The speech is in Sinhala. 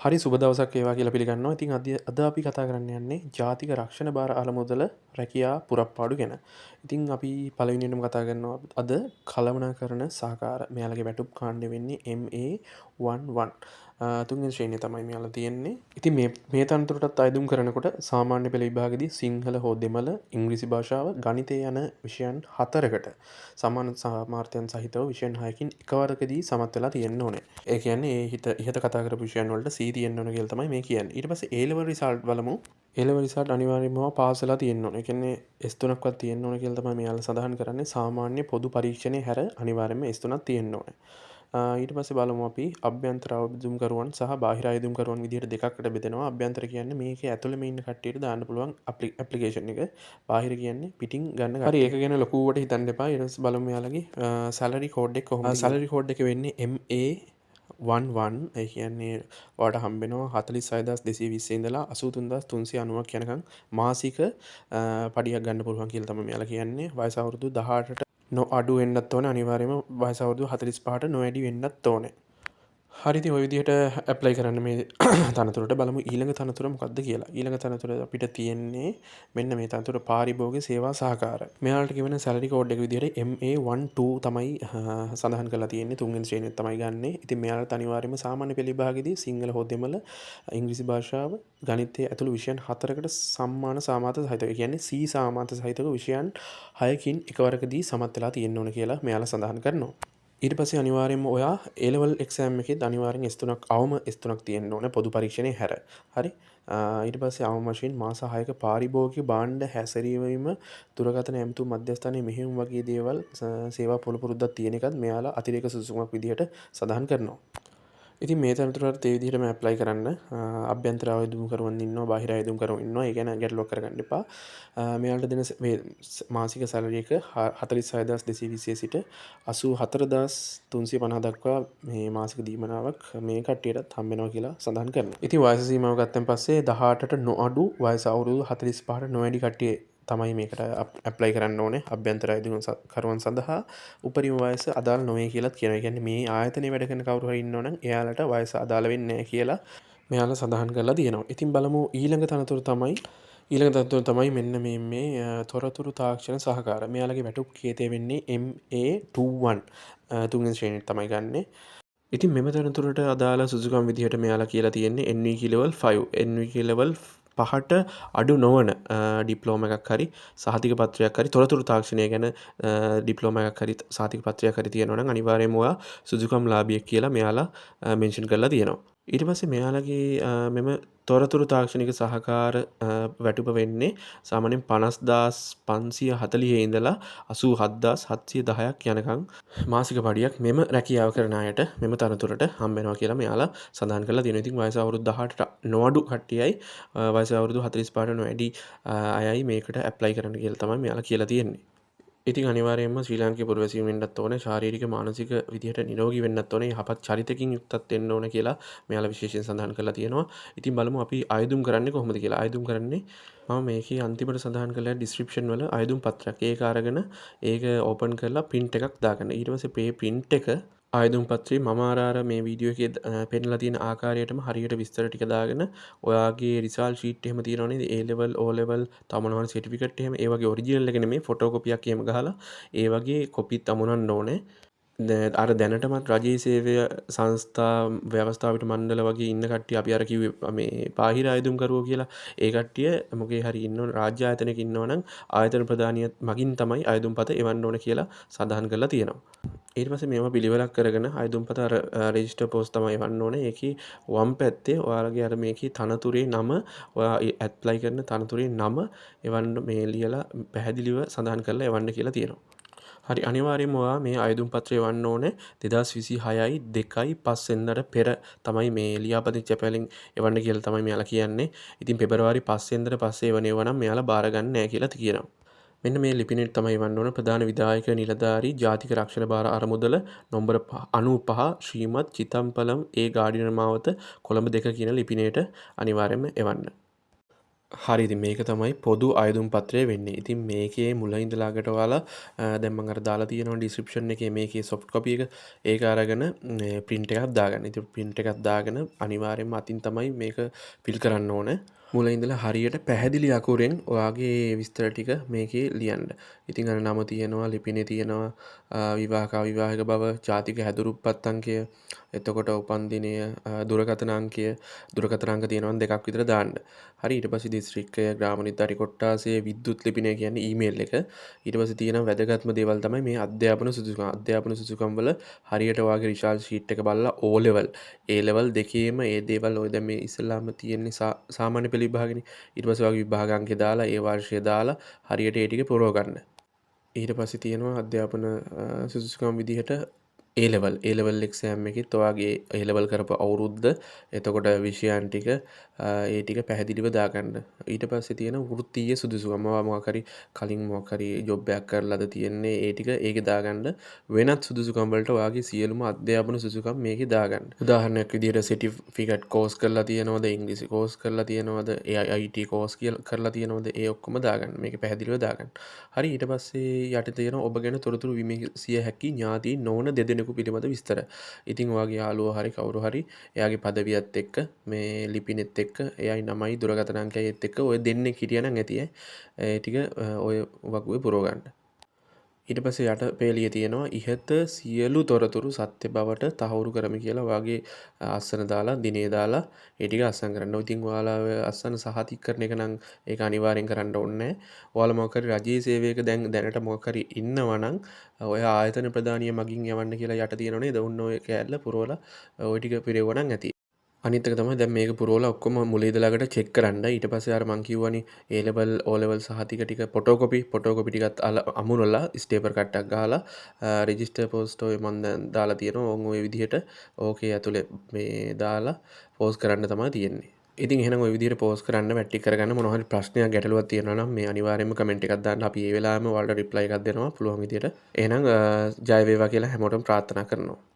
හරි සුබ දවසක් වේවා කියලා පිළිගන්නවා. ඉතින් අද අපි කතා කරන්න යන්නේ ජාතික රක්ෂණ භාර අලමුදල රැකියා පුරප්පාඩු ගැන. ඉතින් අපි පළවෙනියෙන්ම කතා කරනවා අද කළමනාකරණ සහකාර මෙයාලගේ වැටුප් කාණ්ඩය වෙන්නේ MA11. තුන්වෙනි ශ්‍රේණිය තමයි මෙයාලා තියෙන්නේ. ඉතින් මේ තනතුරටත් අයදුම් කරනකොට සාමාන්‍ය පෙළ විභාගයේදී සිංහල හෝ දෙමළ, ඉංග්‍රීසි භාෂාව, ගණිතය යන විෂයන් 4කට සමාන සාමාර්ථයන් සහිතව විෂයන් 6කින් එකවරකදී සමත් වෙලා තියෙන්න ඕනේ. ඒ කියන්නේ ඉහත කතා කරපු විෂයන් වලට C තියෙන්න ඕන කියලා තමයි මේ කියන්නේ. ඊට පස්සේ A level result බලමු. A level result අනිවාර්යයෙන්ම පාස් වෙලා තියෙන්න ඕනේ. ඒ කියන්නේ S3ක්වත් තියෙන්න ඕනේ කියලා තමයි මෙයාලා සඳහන් කරන්නේ. සාමාන්‍ය පොදු පරීක්ෂණේ හැර අනිවාර්යයෙන්ම S3ක් තියෙන්න ඕනේ. ඊට පස්සේ බලමු අපි අභ්‍යන්තර අයදුම්කරුවන් සහ බාහිර අයදුම්කරුවන් විදිහට දෙකකට බෙදෙනවා. අභ්‍යන්තර කියන්නේ මේකේ ඇතුළෙම ඉන්න කට්ටියට දාන්න පුළුවන් ඇප්ලිකේෂන් එක. බාහිර කියන්නේ පිටින් ගන්න. හරි ඒක ගැන ලොකුවට හිතන්න එපා. ඊට පස්සේ බලමු මෙයාලගේ සැලරි කෝඩ් එක කොහොමද? සැලරි කෝඩ් එක වෙන්නේ MA11. ඒ කියන්නේ ඔයාලට හම්බෙනවා 46220 ඉඳලා 83390ක් යනකම් මාසික පඩියක් ගන්න පුළුවන් කියලා තමයි මෙයාලා කියන්නේ. වයස අවුරුදු 18ට අඩු වෙන්නත් ඕනේ. අනිවාර්යයෙන්ම වයස අවුරුදු 45ට නොවැඩි වෙන්නත් ඕනේ. හරි ඉතින් ওই විදිහට ඇප්ලයි කරන්න මේ තනතුරට. බලමු ඊළඟ තනතුර මොකක්ද කියලා. ඊළඟ තනතුර අපිට තියෙන්නේ මෙන්න මේ තනතුර පාරිභෝගික සේවා සහකාර. මෙයාලට කියවෙන සැලරි කෝඩ් එක විදිහට MA12 තමයි සඳහන් කරලා තියෙන්නේ. තුන්වෙනි ශ්‍රේණිය තමයි ගන්නෙ. ඉතින් මෙයාලට අනිවාර්යයෙන්ම සාමාන්‍ය පෙළ විභාගයේදී සිංහල හෝ දෙමළ, ඉංග්‍රීසි භාෂාව, ගණිතය ඇතුළු විෂයන් 4කට සම්මාන සාමාර්ථ සහිතව. ඒ කියන්නේ C සාමාර්ථ සහිතව විෂයන් 6කින් එකවරකදී සමත් වෙලා තියෙන්න ඕන කියලා මෙයාලා සඳහන් කරනවා. ඊට පස්සේ අනිවාර්යයෙන්ම ඔයා A level exam එකේදී අනිවාර්යෙන් S3ක් අවම S3ක් තියෙන්න ඕනේ පොදු පරීක්ෂණේ හැර. හරි. ඊට පස්සේ අවම වශයෙන් මාස 6ක පාරිභෝගික භාණ්ඩ හැසිරීම දුරකථන ඇමතුම් මධ්‍යස්ථානයේ මෙහෙයුම් වගේ දේවල් සේවා පොළ පුරුද්දක් තියෙන එකත් මෙයාලා අතිරේක සුසුමක් විදිහට සඳහන් කරනවා. ඉතින් මේ තනතුරට ඒ විදිහටම ඇප්ලයි කරන්න. අභ්‍යන්තර අයදුම්කරුවන් ඉන්නවා, බාහිර අයදුම්කරුවන් ඉන්නවා. ඒ ගැන ගැටලුවක් කරගන්න එපා. මෙයාලට දෙන මාසික සැලරි එක 46220 සිට 84350 දක්වා මේ මාසික දීමනාවක් මේ කට්ටියටත් හම්බ වෙනවා කියලා සඳහන් කරනවා. ඉතින් වයස සීමාව ගත්තන් පස්සේ 18ට නොඅඩු වයස අවුරුදු 45ට නොවැඩි කට්ටිය තමයි මේකට ඇප්ලයි කරන්න ඕනේ. අභ්‍යන්තර අයදුම්කරුවන් සඳහා උපරිම වයස අදාළ නොවේ කියලාත් කියනවා. ඒ කියන්නේ මේ ආයතනයේ වැඩ කරන කවුරු හරි ඉන්නවනම් එයාලට වයස අදාළ වෙන්නේ නැහැ කියලා මෙයාලා සඳහන් කරලා තියෙනවා. ඉතින් බලමු ඊළඟ තනතුර තමයි මෙන්න මේ තොරතුරු තාක්ෂණ සහකාර. මෙයාලගේ වැටුප් කේතය වෙන්නේ MA21 තුන්වෙනි ශ්‍රේණියට තමයි ගන්නෙ. ඉතින් මෙම තනතුරට අදාළ සුසුකම් විදිහට මෙයාලා කියලා තියෙන්නේ NVQ level 5. NVQ level 5ට අඩු නොවන ඩිප්ලෝම එකක් හරි සහතික පත්‍රයක් හරි තොරතුරු තාක්ෂණය ගැන ඩිප්ලෝම එකක් හරි සහතික පත්‍රයක් හරි තියෙනවා නම් අනිවාර්යයෙන්ම ඔයා සුසුකම් ලාභියෙක් කියලා මෙයාලා මෙන්ෂන් කරලා තියෙනවා. ඊට පස්සේ මෙයාලගේ මෙම තොරතුරු තාක්ෂණික සහකාර වැටුප වෙන්නේ සාමාන්‍යයෙන් 50540 ඉඳලා 87710ක් යනකම් මාසික පඩියක් මෙම රැකියාව කරන අයට මෙම තනතුරට හම්බ වෙනවා කියලා මෙයාලා සඳහන් කරලා තියෙනවා. ඉතින් වයස අවුරුදු 18ට නොඅඩු කට්ටියයි වයස අවුරුදු 45ට නොවැඩි අයයි මේකට ඇප්ලයි කරන්න කියලා තමයි මෙයාලා කියලා තියෙන්නේ. ඉතින් අනිවාර්යයෙන්ම ශ්‍රී ලාංකික පුරවැසියෙක් වෙන්නත් ඕනේ, ශාරීරික මානසික විදිහට නිරෝගී වෙන්නත් ඕනේ, යහපත් චරිතකින් යුක්තත් වෙන්න ඕනේ කියලා මෙයාලා විශේෂයෙන් සඳහන් කරලා තියෙනවා. ඉතින් බලමු අපි අයදුම් කරන්නේ කොහොමද කියලා. අයදුම් කරන්නේ මම මේකේ අන්තිමට සඳහන් කළා ඩිස්ක්‍රිප්ෂන් වල අයදුම් පත්‍රයක්. ඒක අරගෙන ඒක ඕපන් කරලා print එකක් දාගන්න. ඊට පස්සේ මේ print එක ආයදුම් පත්‍රයේ මම අර මේ වීඩියෝ එකේ පෙන්නලා තියෙන ආකාරයටම හරියට විස්තර ටික දාගෙන ඔයාගේ රිසල්ට් ෂීට් එහෙම තියෙනවා නේද? A level, O level, තව මොනවා හරි සර්ටිෆිකේට් එහෙම ඒ වගේ ඔරිජිනල් එක නෙමෙයි ෆොටෝ කොපියක් එහෙම ගහලා ඒ වගේ කොපිත් අමුණන්න ඕනේ. අර දැනටමත් රජයේ සේවය සංස්ථා ව්‍යවස්ථාවට මණ්ඩල වගේ ඉන්න කට්ටිය අපි අර කිව්වේ මේ බාහිර අයදුම්කරුවෝ කියලා. ඒ කට්ටිය මොකේ හරි ඉන්නවනම් රාජ්‍ය ආයතනයක ඉන්නවනම් ආයතන ප්‍රධානිය මගින් තමයි අයදුම්පත එවන්න ඕන කියලා සඳහන් කරලා තියෙනවා. ඊට පස්සේ මේවා පිළිවෙලක් කරගෙන අයදුම්පත අර රෙජිස්ටර් පෝස්ට් තමයි එවන්න ඕනේ. ඒකේ වම් පැත්තේ ඔයාලගේ අර මේකේ තනතුරේ නම ඔයා ඇප්ලයි කරන තනතුරේ නම එවන්න මේ ලියලා පැහැදිලිව සඳහන් කරලා එවන්න කියලා තියෙනවා. හරි අනිවාර්යයෙන්ම ඔයා මේ අයදුම් පත්‍රය එවන්න ඕනේ 2026යි 2යි 5 වෙනිදාට පෙර තමයි මේ ලියාපදිංචි අපැලෙන් එවන්න කියලා තමයි මෙයාලා කියන්නේ. ඉතින් පෙබරවාරි 5 වෙනිදාට පස්සේ එවනවා නම් මෙයාලා බාර ගන්න නැහැ කියලා කියනවා. මෙන්න මේ ලිපිනෙට තමයි එවන්න ඕන ප්‍රධාන විධායක නිලධාරී ජාතික රක්ෂණ භාර අරමුදල නොම්බර 95 ශ්‍රීමත් චිතම්පලම් ඒ ගාඩියන මාවත කොළඹ 2 කියන ලිපිනයට අනිවාර්යයෙන්ම එවන්න. හරි ඉතින් මේක තමයි පොදු අයදුම් පත්‍රය වෙන්නේ. ඉතින් මේකේ මුල ඉඳලාකට ඔයාලා දැන් මම අර දාලා තියෙනවා ඩිස්ක්‍රිප්ෂන් එකේ මේකේ සොෆ්ට් කොපි එක. ඒක අරගෙන print එකක් දාගන්න. ඉතින් print එකක් දාගෙන අනිවාර්යයෙන්ම අතින් තමයි මේක fill කරන්න ඕනේ. මුල ඉඳලා හරියට පැහැදිලි අකුරෙන් ඔයාගේ විස්තර ටික මේකේ ලියන්න. ඉතින් අර නම තියෙනවා, ලිපිනේ තියෙනවා, විවාහක අවිවාහක බව, ජාතික හැදුරුප්පත් අංකය, එතකොට උපන්දිනය, දුරකථන අංකය, දුරකථන අංක තියෙනවා නම් දෙකක් විතර දාන්න. හරි ඊට පස්සේ දිස්ත්‍රික්කය, ග්‍රාම නිලධාරි කොට්ටාසය, විද්‍යුත් ලිපිනය කියන්නේ ඊමේල් එක. ඊට පස්සේ තියෙන වැදගත්ම දේවල් තමයි මේ අධ්‍යාපන සුදුසුකම්. අධ්‍යාපන සුදුසුකම් වල හරියට ඔයාගේ රිසල්ට් ෂීට් එක බලලා O level, A level දෙකේම ඒ දේවල් ඔය දැන් මේ ඉස්සෙල්ලාම තියෙන්නේ සාමාන්‍ය පෙළ විභාගනේ. ඊට පස්සේ ඔයාගේ විභාග අංකය දාලා ඒ වර්ෂය දාලා හරියට ඒ ටික පුරව ගන්න. ඊට පස්සේ තියෙනවා අධ්‍යාපන සුදුසුකම් විදිහට ඒ ලෙවල් එක්සෑම් එකෙත් ඔයාගේ ඒ ලෙවල් කරපු අවුරුද්ද, එතකොට විෂයන් ටික ඒ ටික පැහැදිලිව දාගන්න. ඊට පස්සේ තියෙන වෘත්තීය සුදුසුකම්. මොකක් හරි කලින් මොකක් හරි ජොබ් එකක් කරලාද තියෙන්නේ ඒ ටික ඒකේ දාගන්න. වෙනත් සුදුසුකම් වලට ඔයාගේ සියලුම අධ්‍යාපන සුදුසුකම් මේකේ දාගන්න. උදාහරණයක් විදිහට සර්ටිෆිකේට් කෝස් කරලා තියෙනවද, ඉංග්‍රීසි කෝස් කරලා තියෙනවද, IT කෝස් කරලා තියෙනවද, ඒ ඔක්කොම දාගන්න. මේක පැහැදිලිව දාගන්න. හරි ඊට පස්සේ යට තියෙනවා ඔබ ගැන තොරතුරු විමසිය හැකි ඥාතීන් නොවන දෙදෙනෙකු පිළිබඳ විස්තර. ඉතින් ඔයාගේ යාළුවා හරි කවුරු හරි එයාගේ පදවියත් එක්ක මේ ලිපිනෙත් එක්ක එයයි නමයි දුරකථන අංකයත් එක්ක ඔය දෙන්නෙක් හිටියනම් ඇති ඒ ටික ඔය වගුවේ පුරව ගන්න. ඊට පස්සේ යට පේලිය තියෙනවා ඉහත සියලු තොරතුරු සත්‍ය බවට තහවුරු කරමි කියලා ඔයාගේ අස්සන දාලා දිනේ දාලා ඒ ටික අස්සම් කරන්න. ඉතින් ඔයාලා අස්සන සහතික කරන එක නම් ඒක අනිවාර්යෙන් කරන්න ඕනේ. ඔයාලා මොකක් හරි රජයේ සේවයක දැනට මොකක් හරි ඉන්නවා නම් ඔය ආයතන ප්‍රධානිය මගින් යවන්න කියලා යට තියෙනවා නේද? ඔන්න ඔය කෑල්ල පුරවලා ඔය ටික පිරෙවුවා නම් ඇති. අනිත් එක තමයි දැන් මේක පුරවලා ඔක්කොම මුල ඉඳලාකට චෙක් කරන්න. ඊට පස්සේ අර මං කියවනේ A level O level සහතික ටික ෆොටෝකොපි ටිකත් අමුණලා ස්ටේපර් කට්ටක් ගහලා රෙජිස්ටර් පෝස්ට් ඔය මන් දැන් දාලා තියෙනවා. ඕන් ඔය විදිහට ඕකේ ඇතුලේ මේ දාලා පෝස්ට් කරන්න තමයි තියෙන්නේ. ඉතින් එහෙනම් ඔය විදිහට පෝස්ට් කරන්න මැට්ටික් කරගන්න මොනවා හරි ප්‍රශ්නයක් ගැටලුවක් තියෙනවා නම් මේ අනිවාර්යයෙන්ම කමෙන්ට් එකක් දාන්න. අපි ඒ වෙලාවෙම ඔයාලට රිප්ලයි එකක් දෙනවා පුළුවන් විදිහට. එහෙනම් ජය වේවා කියලා හැමෝටම ප්‍රාර්ථනා කරනවා.